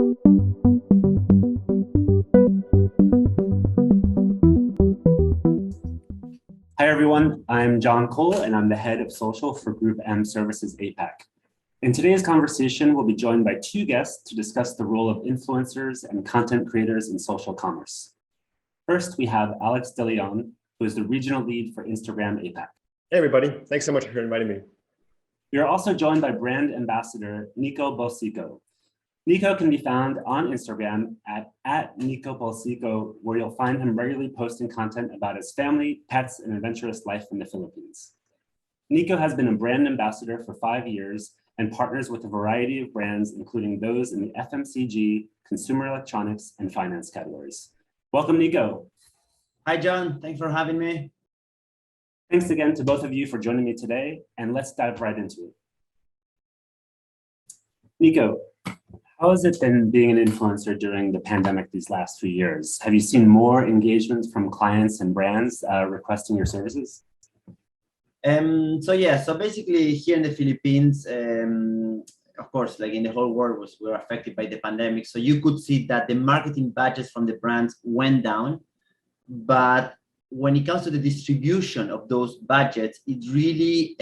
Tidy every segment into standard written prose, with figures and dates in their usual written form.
Hi, everyone. I'm John Cole, and I'm the head of social for GroupM Services APAC. In today's conversation, we'll be joined by two guests to discuss the role of influencers and content creators in social commerce. First, we have Alex De Leon, who is the regional lead for Instagram APAC. Hey, everybody. Thanks so much for inviting me. We are also joined by brand ambassador Nico Bolzico. Nico can be found on Instagram at Nico Bolzico, where you'll find him regularly posting content about his family, pets, and adventurous life in the Philippines. Nico has been a brand ambassador for 5 years and partners with a variety of brands, including those in the FMCG, consumer electronics, and finance categories. Welcome, Nico. Hi, John. Thanks for having me. Thanks again to both of you for joining me today, and let's dive right into it. Nico, how has it been being an influencer during the pandemic these last few years? Have you seen more engagement from clients and brands requesting your services? So basically here in the Philippines, of course, like in the whole world, we were affected by the pandemic. So you could see that the marketing budgets from the brands went down, but when it comes to the distribution of those budgets, it really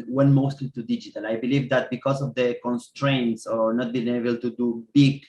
went mostly to digital. I believe that because of the constraints or not being able to do big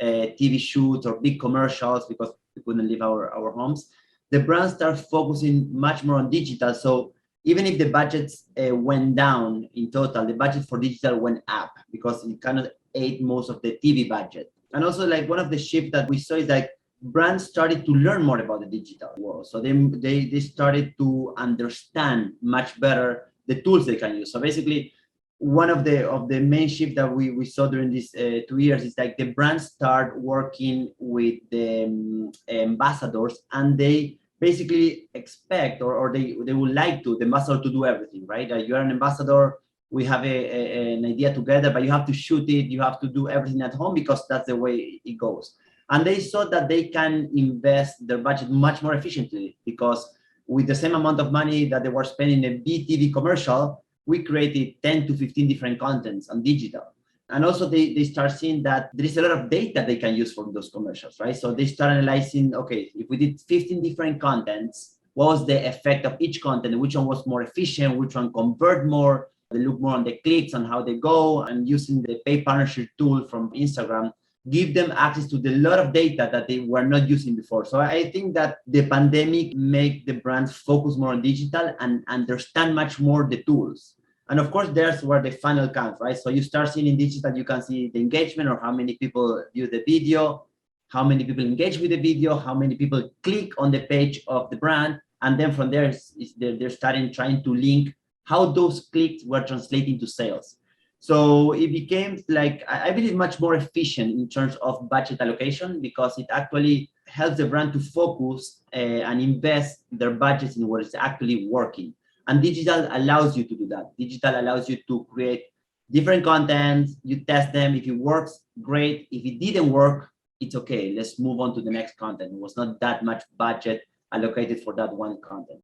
TV shoots or big commercials because we couldn't leave our homes, the brands start focusing much more on digital. So even if the budgets went down in total, the budget for digital went up because it kind of ate most of the TV budget. And also, like, one of the shifts that we saw is like brands started to learn more about the digital world. So they started to understand much better the tools they can use. So basically, one of the main shifts that we saw during these 2 years is like the brands start working with the ambassadors, and they basically expect or they would like the ambassador to do everything, right? You're an ambassador, we have an idea together, but you have to shoot it, you have to do everything at home because that's the way it goes. And they saw that they can invest their budget much more efficiently because with the same amount of money that they were spending in a BTV commercial, we created 10 to 15 different contents on digital. And also they start seeing that there is a lot of data they can use from those commercials, right? So they start analyzing, okay, if we did 15 different contents, what was the effect of each content? Which one was more efficient? Which one convert more? They look more on the clicks, on how they go, and using the paid partnership tool from Instagram, give them access to the lot of data that they were not using before. So I think that the pandemic made the brands focus more on digital and understand much more the tools. And of course, there's where the funnel counts, right? So you start seeing in digital, you can see the engagement or how many people view the video, how many people engage with the video, how many people click on the page of the brand. And then from there, they're starting trying to link how those clicks were translating to sales. So it became, like, I believe, much more efficient in terms of budget allocation because it actually helps the brand to focus and invest their budgets in what is actually working. And digital allows you to do that. Digital allows you to create different content, you test them. If it works, great. If it didn't work, it's okay. Let's move on to the next content. It was not that much budget allocated for that one content.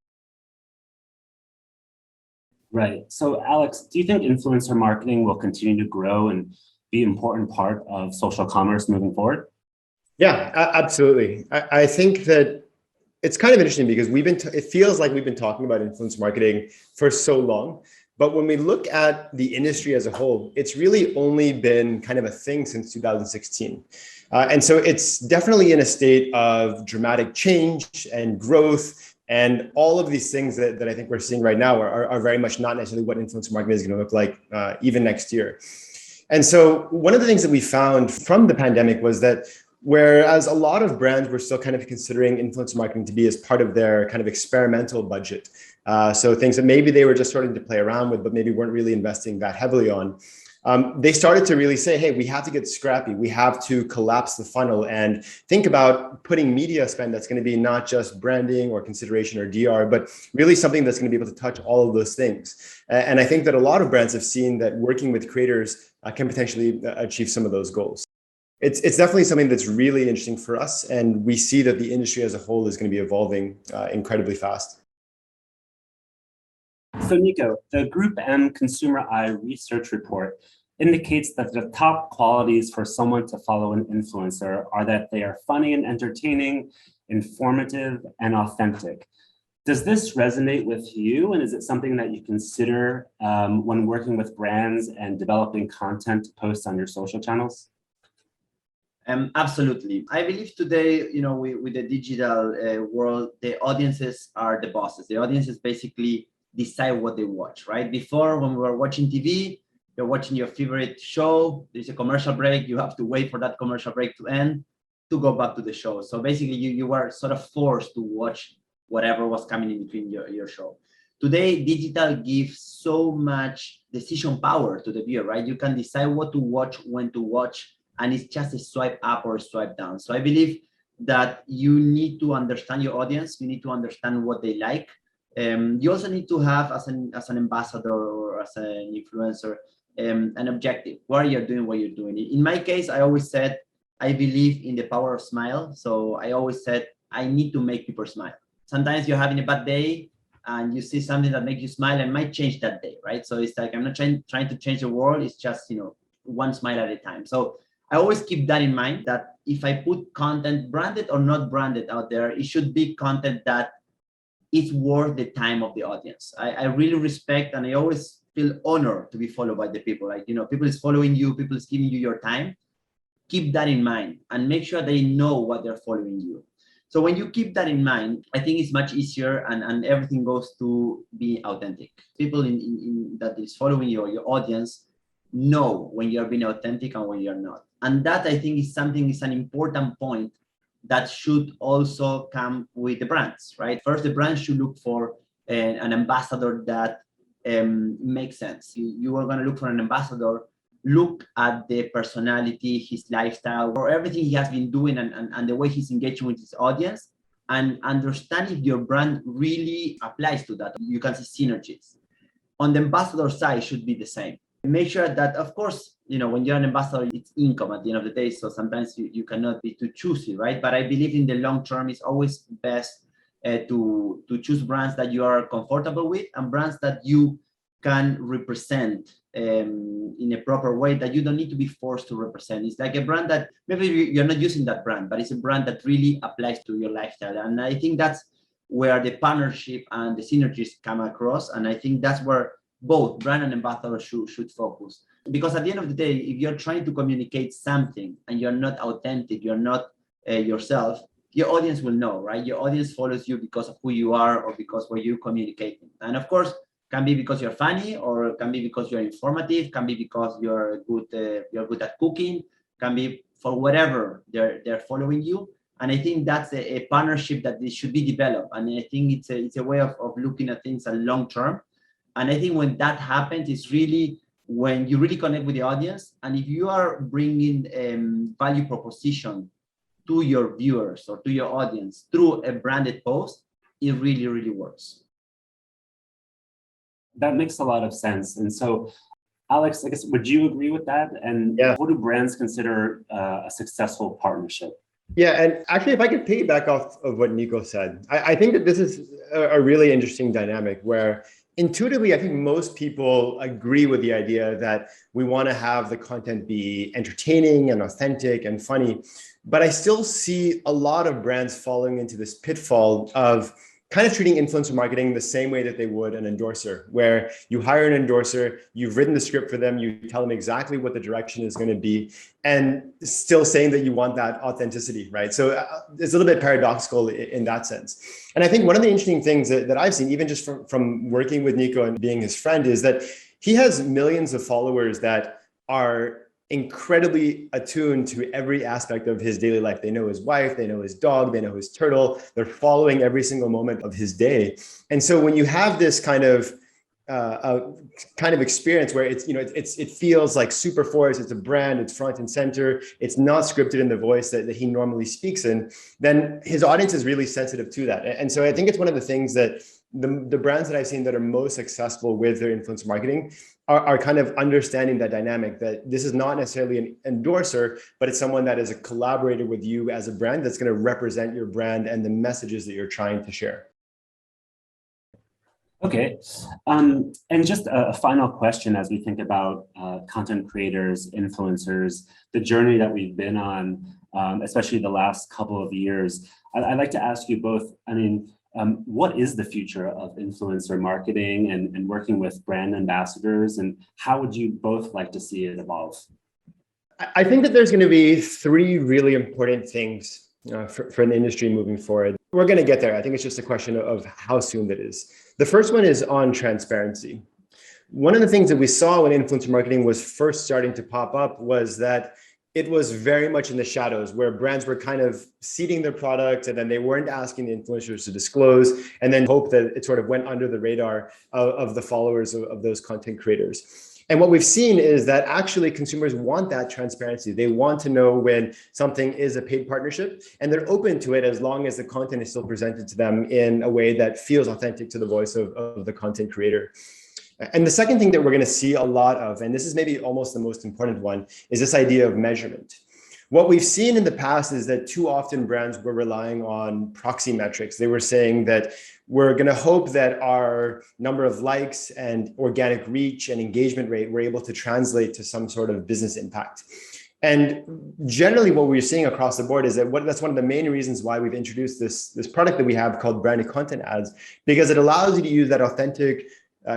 Right. So, Alex, do you think influencer marketing will continue to grow and be an important part of social commerce moving forward? Yeah, absolutely. I think that it's kind of interesting because it feels like we've been talking about influencer marketing for so long. But when we look at the industry as a whole, it's really only been kind of a thing since 2016. And so it's definitely in a state of dramatic change and growth. And all of these things that I think we're seeing right now are very much not necessarily what influencer marketing is going to look like even next year. And so one of the things that we found from the pandemic was that whereas a lot of brands were still kind of considering influencer marketing to be as part of their kind of experimental budget, so things that maybe they were just starting to play around with, but maybe weren't really investing that heavily on, they started to really say, hey, we have to get scrappy. We have to collapse the funnel and think about putting media spend that's going to be not just branding or consideration or DR, but really something that's going to be able to touch all of those things. And I think that a lot of brands have seen that working with creators can potentially achieve some of those goals. It's definitely something that's really interesting for us. And we see that the industry as a whole is going to be evolving incredibly fast. So Nico, the GroupM Consumer Eye research report indicates that the top qualities for someone to follow an influencer are that they are funny and entertaining, informative, and authentic. Does this resonate with you? And is it something that you consider when working with brands and developing content to post on your social channels? Absolutely. I believe today, with the digital world, the audiences are the bosses. The audiences basically decide what they watch, right? Before, when we were watching TV, you're watching your favorite show, there's a commercial break, you have to wait for that commercial break to end to go back to the show. So basically, you were sort of forced to watch whatever was coming in between your show. Today, digital gives so much decision power to the viewer, right? You can decide what to watch, when to watch, and it's just a swipe up or a swipe down. So I believe that you need to understand your audience. You need to understand what they like. You also need to have, as an ambassador or as an influencer, an objective. Why you're doing what you're doing. In my case, I always said, I believe in the power of smile. So I always said, I need to make people smile. Sometimes you're having a bad day and you see something that makes you smile and might change that day, right? So it's like, I'm not trying to change the world. It's just, one smile at a time. So I always keep that in mind, that if I put content, branded or not branded, out there, it should be content that is worth the time of the audience. I really respect, and I always feel honored to be followed by the people. Like, people is following you, people is giving you your time. Keep that in mind and make sure they know what they're following you. So when you keep that in mind, I think it's much easier, and everything goes to be authentic. People in that is following you, or your audience, know when you're being authentic and when you're not. And that, I think, is an important point that should also come with the brands, right? First, the brands should look for an ambassador that makes sense. You are going to look for an ambassador, look at the personality, his lifestyle, or everything he has been doing, and the way he's engaging with his audience, and understand if your brand really applies to that. You can see synergies. On the ambassador side, should be the same. Make sure that, of course, when you're an ambassador, it's income at the end of the day. So sometimes you cannot be too choosy, right? But I believe in the long term, it's always best to choose brands that you are comfortable with, and brands that you can represent in a proper way, that you don't need to be forced to represent. It's like a brand that maybe you're not using that brand, but it's a brand that really applies to your lifestyle. And I think that's where the partnership and the synergies come across. And I think that's where both brand and ambassador should focus. Because at the end of the day, if you're trying to communicate something and you're not authentic, you're not yourself, your audience will know, right? Your audience follows you because of who you are, or because what you're communicating. And of course, can be because you're funny, or can be because you're informative, can be because you're good at cooking, can be for whatever they're following you. And I think that's a partnership that should be developed. And I think it's a way of looking at things at long term. And I think when that happens, it's really when you really connect with the audience. And if you are bringing value proposition to your viewers or to your audience through a branded post, it really, really works. That makes a lot of sense. And so, Alex, I guess, would you agree with that? And what do brands consider a successful partnership? Yeah, and actually, if I could piggyback off of what Nico said, I think that this is a really interesting dynamic where intuitively, I think most people agree with the idea that we want to have the content be entertaining and authentic and funny. But I still see a lot of brands falling into this pitfall of kind of treating influencer marketing the same way that they would an endorser, where you hire an endorser, you've written the script for them, you tell them exactly what the direction is going to be, and still saying that you want that authenticity, right? So it's a little bit paradoxical in that sense. And I think one of the interesting things that I've seen, even just from working with Nico and being his friend, is that he has millions of followers that are incredibly attuned to every aspect of his daily life. They know his wife, they know his dog, they know his turtle, they're following every single moment of his day. And so when you have this kind of experience where it feels like super forced, it's a brand, it's front and center, it's not scripted in the voice that he normally speaks in, then his audience is really sensitive to that. And so I think it's one of the things that the brands that I've seen that are most successful with their influencer marketing are kind of understanding that dynamic, that this is not necessarily an endorser, but it's someone that is a collaborator with you as a brand that's going to represent your brand and the messages that you're trying to share. Okay. And just a final question as we think about content creators, influencers, the journey that we've been on, especially the last couple of years. I'd like to ask you both, I mean, what is the future of influencer marketing and working with brand ambassadors, and how would you both like to see it evolve? I think that there's going to be three really important things for an industry moving forward. We're going to get there. I think it's just a question of how soon that is. The first one is on transparency. One of the things that we saw when influencer marketing was first starting to pop up was that it was very much in the shadows, where brands were kind of seeding their product and then they weren't asking the influencers to disclose, and then hope that it sort of went under the radar of the followers of those content creators. And what we've seen is that actually consumers want that transparency. They want to know when something is a paid partnership, and they're open to it as long as the content is still presented to them in a way that feels authentic to the voice of the content creator. And the second thing that we're going to see a lot of, and this is maybe almost the most important one, is this idea of measurement. What we've seen in the past is that too often brands were relying on proxy metrics. They were saying that we're going to hope that our number of likes and organic reach and engagement rate were able to translate to some sort of business impact. And generally what we're seeing across the board is that that's one of the main reasons why we've introduced this product that we have called branded content ads, because it allows you to use that authentic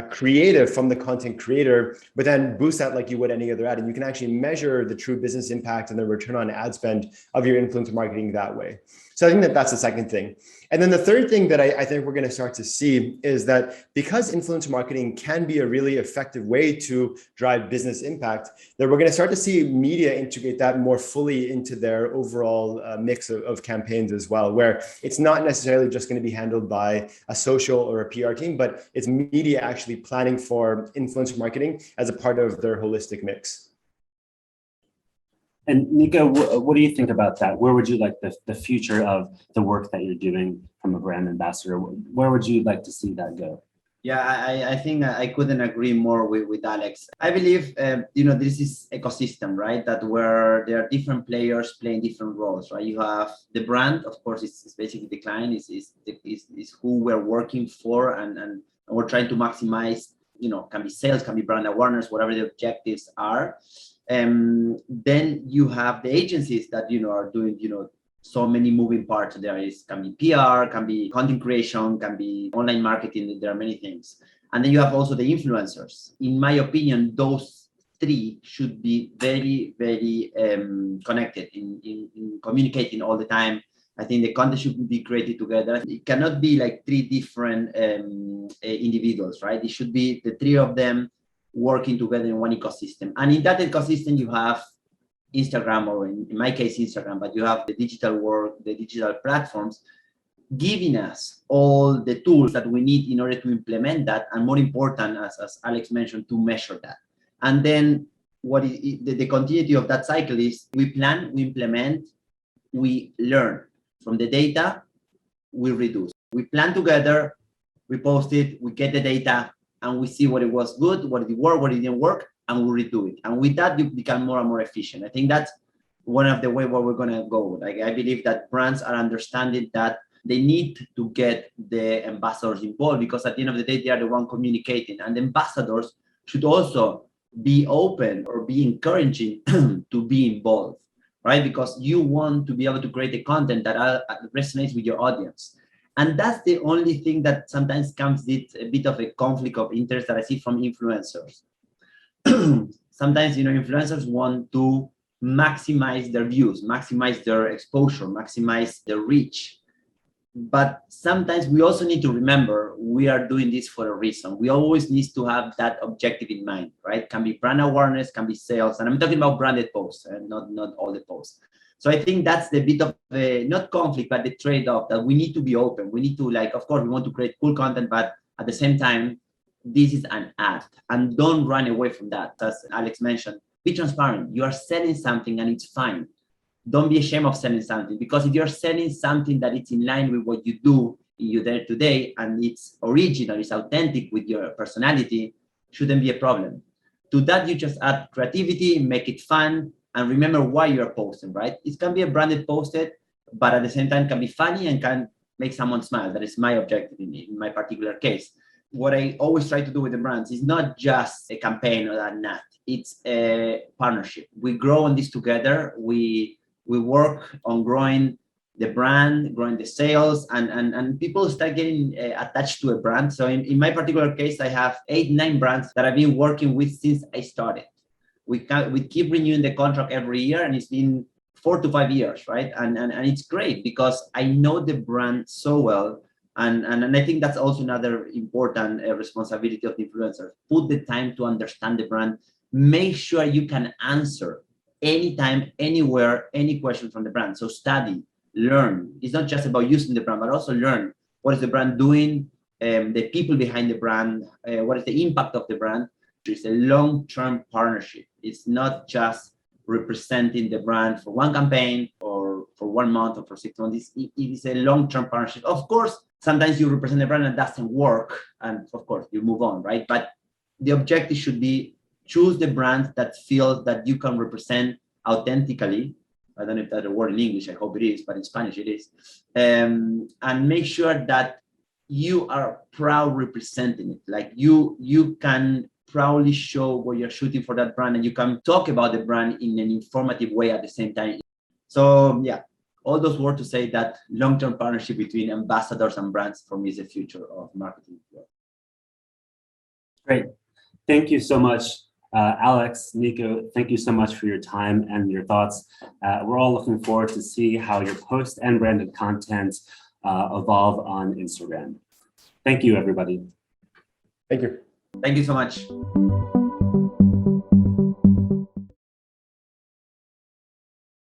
creative from the content creator, but then boost that like you would any other ad. And you can actually measure the true business impact and the return on ad spend of your influencer marketing that way. So I think that that's the second thing. And then the third thing that I think we're going to start to see is that because influencer marketing can be a really effective way to drive business impact, that we're going to start to see media integrate that more fully into their overall mix of campaigns as well, where it's not necessarily just going to be handled by a social or a PR team, but it's media actually planning for influencer marketing as a part of their holistic mix. And Nico, what do you think about that? Where would you like the future of the work that you're doing from a brand ambassador? Where would you like to see that go? Yeah, I think I couldn't agree more with Alex. I believe, this is ecosystem, right? That where there are different players playing different roles, right? You have the brand, of course, it's basically the client, is who we're working for, and we're trying to maximize, can be sales, can be brand awareness, whatever the objectives are. Then you have the agencies that, are doing, so many moving parts. Can be PR, can be content creation, can be online marketing. There are many things. And then you have also the influencers. In my opinion, those three should be very, very connected in communicating all the time. I think the content should be created together. It cannot be like three different individuals, right? It should be the three of them working together in one ecosystem. And in that ecosystem, you have Instagram, or in my case, Instagram, but you have the digital world, the digital platforms, giving us all the tools that we need in order to implement that. And more important, as Alex mentioned, to measure that. And then what is the continuity of that cycle is we plan, we implement, we learn from the data, we reduce. We plan together, we post it, we get the data, and we see what it was good, what it worked, what it didn't work, and we redo it. And with that, you become more and more efficient. I think that's one of the ways where we're gonna go. Like, I believe that brands are understanding that they need to get the ambassadors involved, because at the end of the day, they are the one communicating. And the ambassadors should also be open or be encouraging to be involved, right? Because you want to be able to create the content that resonates with your audience. And that's the only thing that sometimes comes with a bit of a conflict of interest that I see from influencers. Sometimes, influencers want to maximize their views, maximize their exposure, maximize their reach. But sometimes we also need to remember we are doing this for a reason. We always need to have that objective in mind, right? Can be brand awareness, can be sales. And I'm talking about branded posts and not all the posts. So I think that's the bit of a, not conflict, but the trade-off that we need to be open. We need to, of course, we want to create cool content, but at the same time, this is an ad, and don't run away from that. As Alex mentioned, be transparent. You are selling something and it's fine. Don't be ashamed of selling something, because if you're selling something that it's in line with what you do in your day-to-day and it's original, it's authentic with your personality, shouldn't be a problem. To that, you just add creativity, make it fun, and remember why you're posting, right? It can be a branded posted, but at the same time can be funny and can make someone smile. That is my objective in my particular case. what I always try to do with the brands is not just a campaign or a not. It's a partnership. We grow on this together. We work on growing the brand, growing the sales, and people start getting attached to a brand. So in my particular case, I have 8-9 brands that I've been working with since I started. We keep renewing the contract every year, and it's been 4 to 5 years, right? And it's great because I know the brand so well. And I think that's also another important responsibility of the influencer. Put the time to understand the brand. Make sure you can answer anytime, anywhere, any question from the brand. So study, learn. It's not just about using the brand, but also learn what is the brand doing, the people behind the brand, what is the impact of the brand. It's a long-term partnership. It's not just representing the brand for one campaign or for 1 month or for 6 months. It is a long-term partnership. Of course, sometimes you represent the brand and it doesn't work, and of course you move on, right? But the objective should be choose the brands that feel that you can represent authentically. I don't know if that's a word in English, I hope it is, but in Spanish it is. And make sure that you are proud representing it. Like you can proudly show what you're shooting for that brand, and you can talk about the brand in an informative way at the same time. So yeah, all those words to say that long-term partnership between ambassadors and brands for me is the future of marketing. Great. Thank you so much, Alex, Nico. Thank you so much for your time and your thoughts. We're all looking forward to see how your post and branded content evolve on Instagram. Thank you, everybody. Thank you. Thank you so much.